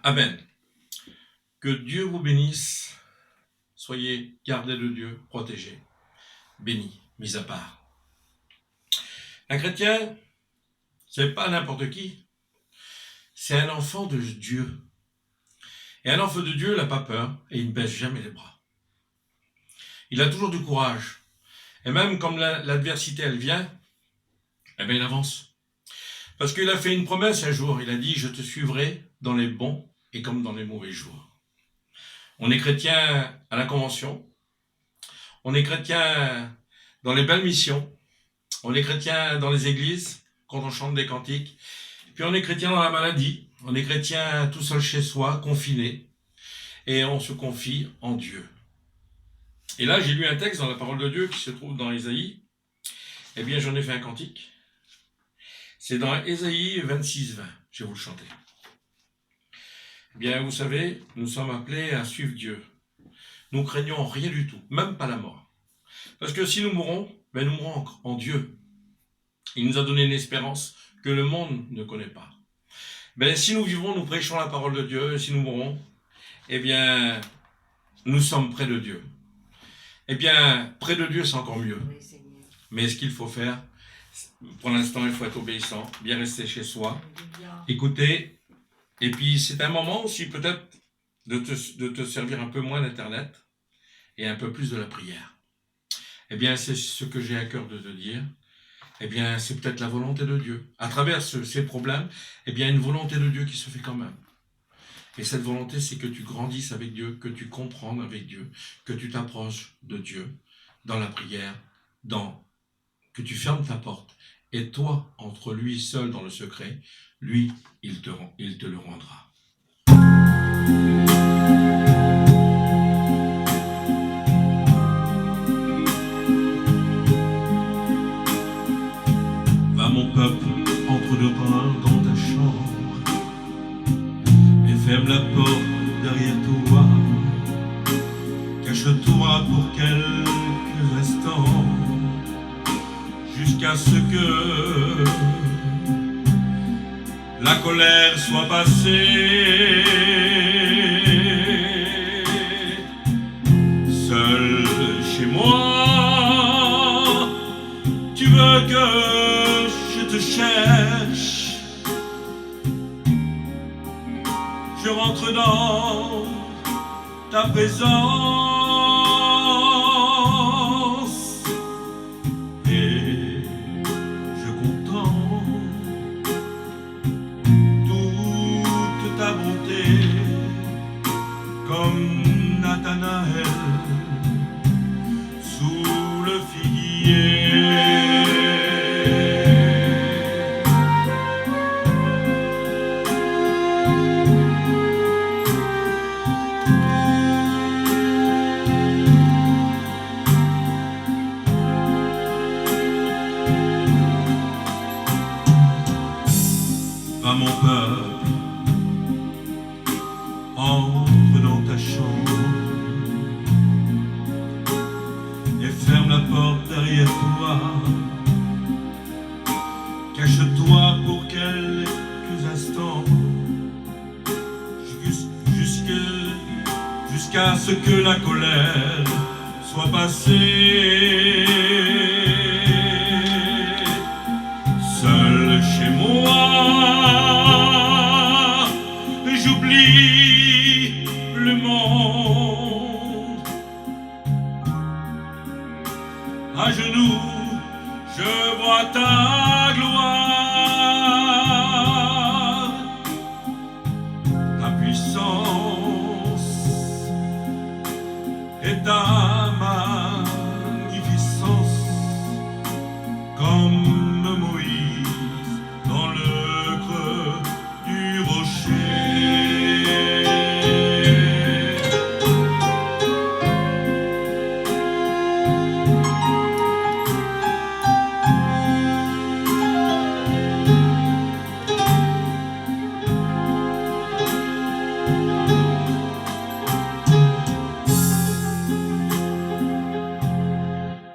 Amen. Que Dieu vous bénisse. Soyez gardés de Dieu, protégés, bénis, mis à part. Un chrétien, c'est pas n'importe qui. C'est un enfant de Dieu. Et un enfant de Dieu n'a pas peur et il ne baisse jamais les bras. Il a toujours du courage. Et même comme l'adversité, elle vient, eh bien il avance. Parce qu'il a fait une promesse un jour. Il a dit, je te suivrai dans les bons et comme dans les mauvais jours. On est chrétien à la convention. On est chrétien dans les belles missions. On est chrétien dans les églises, quand on chante des cantiques. Puis on est chrétien dans la maladie. On est chrétien tout seul chez soi, confiné. Et on se confie en Dieu. Et là, j'ai lu un texte dans la parole de Dieu qui se trouve dans Ésaïe. Eh bien, j'en ai fait un cantique. C'est dans Ésaïe 26, 20. Je vais vous le chanter. Eh bien, vous savez, nous sommes appelés à suivre Dieu. Nous craignons rien du tout, même pas la mort. Parce que si nous mourons, ben nous mourrons en Dieu. Il nous a donné une espérance que le monde ne connaît pas. Ben, si nous vivons, nous prêchons la parole de Dieu, et si nous mourons, eh bien, nous sommes près de Dieu. Eh bien, près de Dieu, c'est encore mieux. Mais ce qu'il faut faire, pour l'instant, il faut être obéissant, bien rester chez soi, écouter. Et puis, c'est un moment aussi, peut-être, de te servir un peu moins d'Internet et un peu plus de la prière. Eh bien, c'est ce que j'ai à cœur de te dire. Eh bien, c'est peut-être la volonté de Dieu. À travers ces problèmes, eh bien, une volonté de Dieu qui se fait quand même. Et cette volonté, c'est que tu grandisses avec Dieu, que tu comprennes avec Dieu, que tu t'approches de Dieu dans la prière, que tu fermes ta porte. Et toi, entre lui seul dans le secret, lui, il te le rendra. Va mon peuple, entre deux reins dans ta chambre, et ferme la porte derrière toi. Cache-toi pour quelques instants, jusqu'à ce que la colère soit passée. Seul chez moi, tu veux que je te cherche. Je rentre dans ta présence et je contemple toute ta bonté comme Nathanaël sous le figuier. Va mon peuple, entre dans ta chambre et ferme la porte derrière toi. Cache-toi pour quelques instants, jusqu'à ce que la colère soit passée. Seul chez moi, j'oublie le monde. À genoux, je vois ta gloire, ta puissance et ta magnificence comme